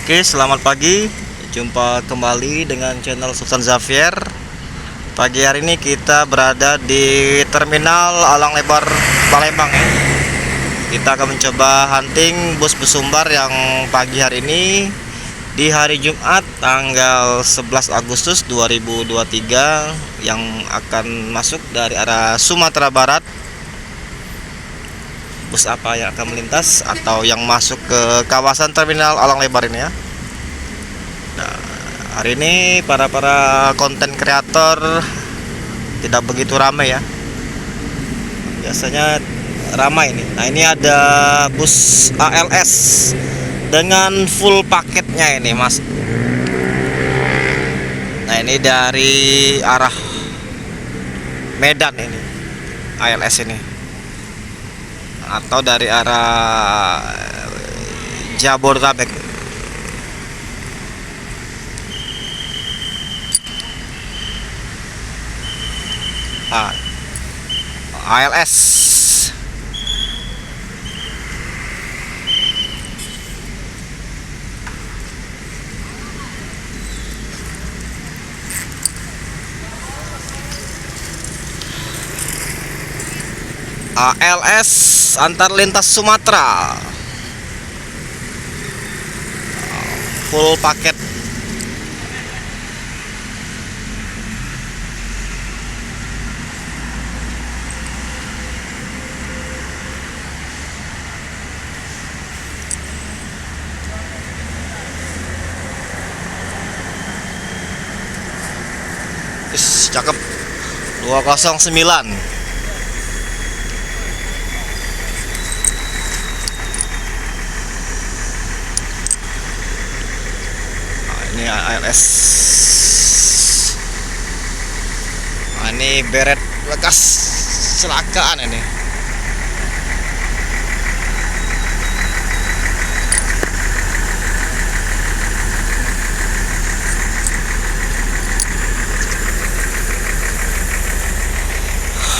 Oke, selamat pagi. Jumpa kembali dengan channel Sultan Xavier. Pagi hari ini kita berada di Terminal Alang Lebar Palembang ya. Kita akan mencoba hunting bus besumbar yang pagi hari ini di hari Jumat tanggal 11 Agustus 2023 yang akan masuk dari arah Sumatera Barat. Bus apa yang akan melintas atau yang masuk ke kawasan Terminal Alang Lebar ini ya. Nah, hari ini para konten kreator tidak begitu ramai ya. Biasanya ramai ini. Nah, ini ada bus ALS dengan full paketnya ini, Mas. Nah, ini dari arah Medan ini. ALS ini. Atau dari arah Jabodetabek. ALS ALS antar lintas Sumatera full paket. Cakep 209. Ini ALS. Ini beret bekas kecelakaan ini.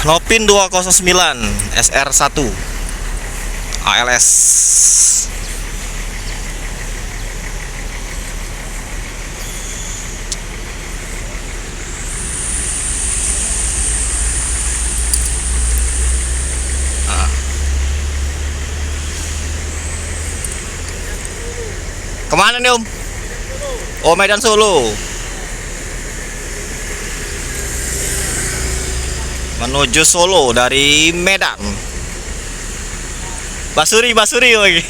Nopin 209 SR1 ALS. Kemana nih Om? Oh, Medan Solo. Menuju Solo dari Medan. Basuri lagi.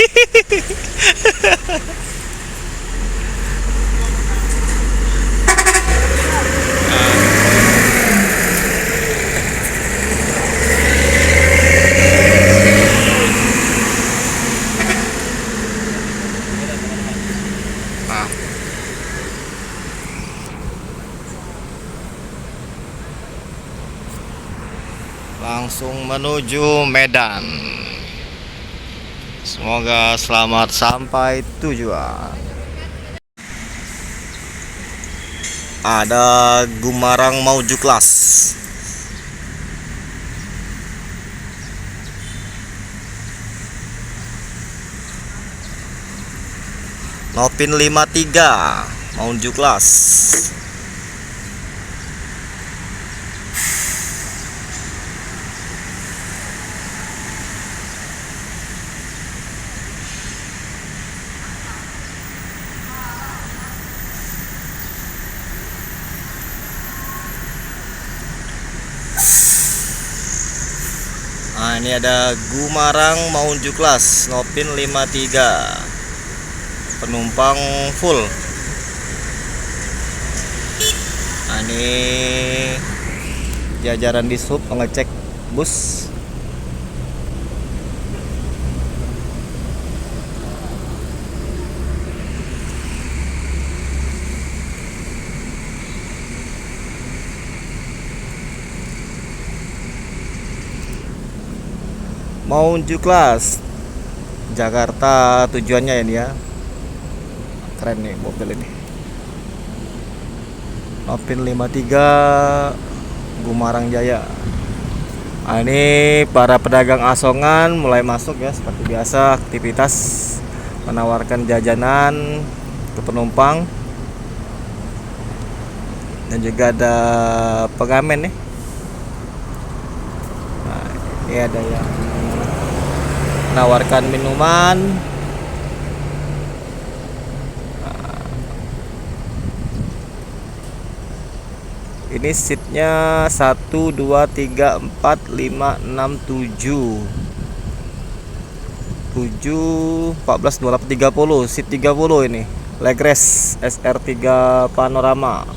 Langsung menuju Medan. Semoga selamat sampai tujuan. Ada Gumarang Mauju Class. Nopin 53 Mauju Class. Nah, ini ada Gumarang Mauju Class Nopin 53. Penumpang full. Nah, ini jajaran di sub pengecek bus. Mauju Class Jakarta tujuannya ini ya. Keren nih mobil ini. Nopin 53 Gumarang Jaya. Nah, ini para pedagang asongan mulai masuk ya, seperti biasa aktivitas menawarkan jajanan ke penumpang. Dan juga ada pengamen nih. Nah, ini ada yang menawarkan minuman. Ini seatnya 1, 2, 3, 4, 5, 6, 7 7, 14, 28, 30. Seat 30 ini Legres SR3 Panorama.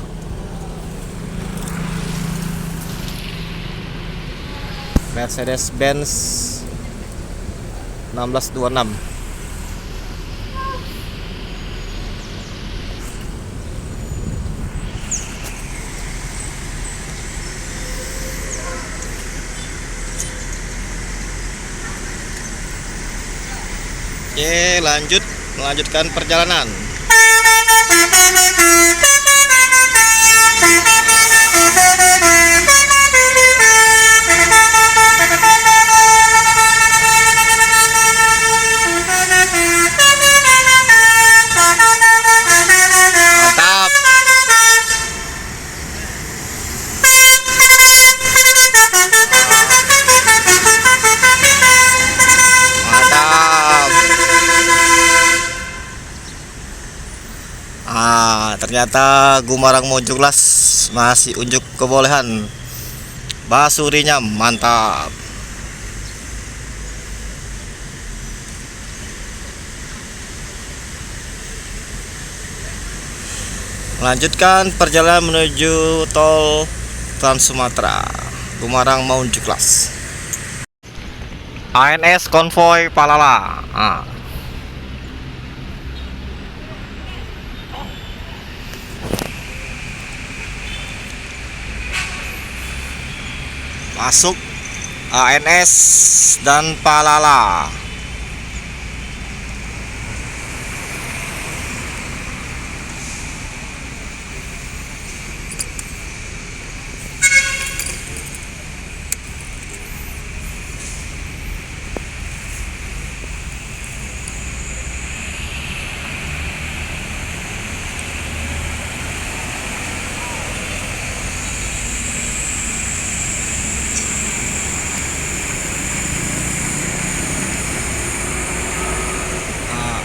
Mercedes-Benz 1626. Oke, melanjutkan perjalanan. Mantap. Ternyata Gumarang Mojokerto masih unjuk kebolehan. Basurinya mantap. Melanjutkan perjalanan menuju tol Trans Sumatera Gumarang Mojokerto. ANS konvoi Palala. Masuk ANS dan Palala.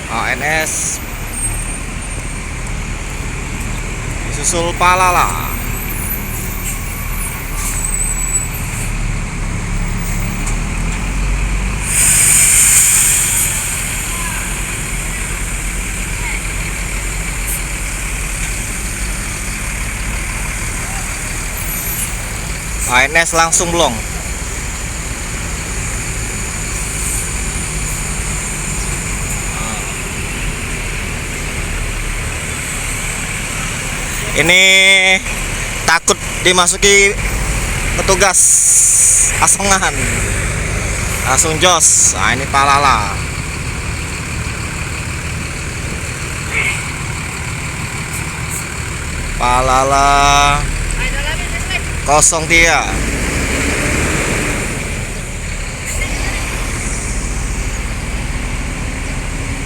ANS disusul Palala. ANS langsung blong. Ini takut dimasuki petugas asongan, langsung jos. Nah, ini Palala. Palala 03.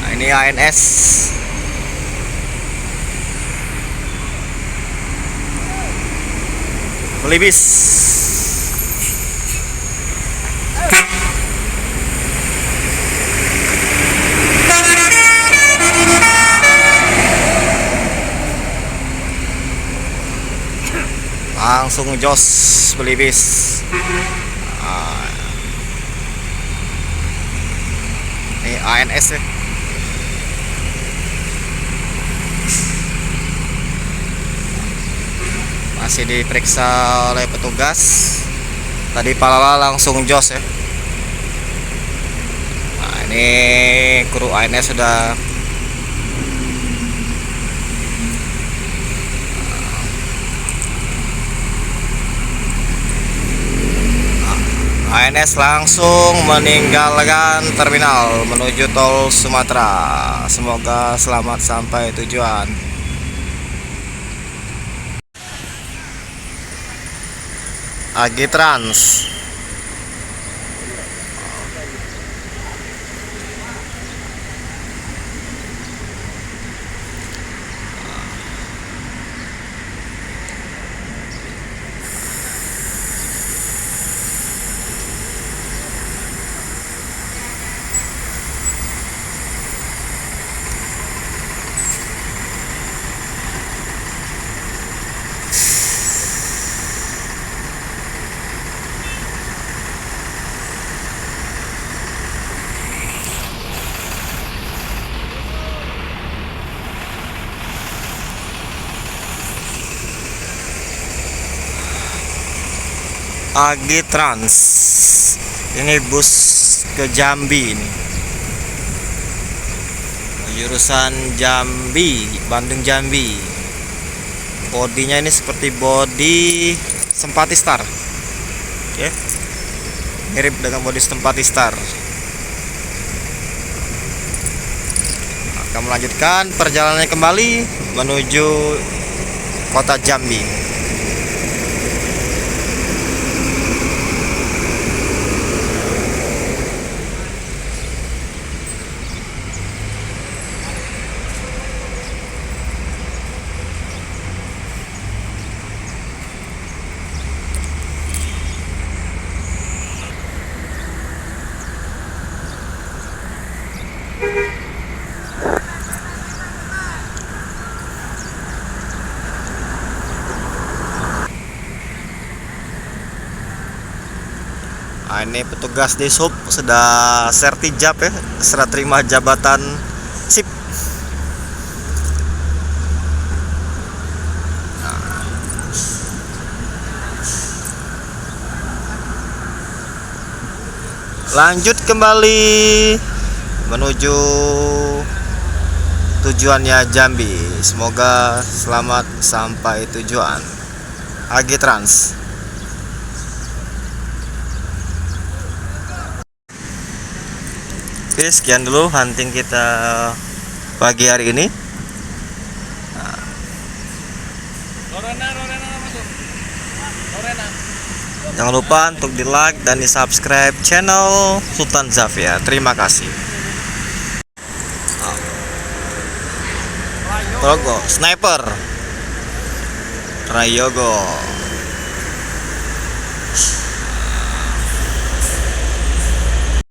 Nah, ini ANS. Belibis. Langsung jos Belibis. Ini ANS ya. Masih diperiksa oleh petugas. Tadi Palala langsung jos ya. Nah, ini kru ANS sudah ANS langsung meninggalkan terminal menuju tol Sumatera. Semoga selamat sampai tujuan. Agitrans. Agi Trans. Ini bus ke Jambi ini. Jurusan Jambi, Bandung Jambi. Bodinya ini seperti bodi Sempati Star. Oke. Mirip dengan bodi Sempati Star. Akan melanjutkan perjalanannya kembali menuju kota Jambi. Nah, ini petugas di sub sudah sertijab ya, serah terima jabatan sip. Lanjut kembali menuju tujuannya Jambi. Semoga selamat sampai tujuan. Agi Trans. Oke, sekian dulu hunting kita pagi hari ini. Jangan lupa untuk di like dan di subscribe channel Sultan Zafir. Terima kasih. Logo sniper Rayogo.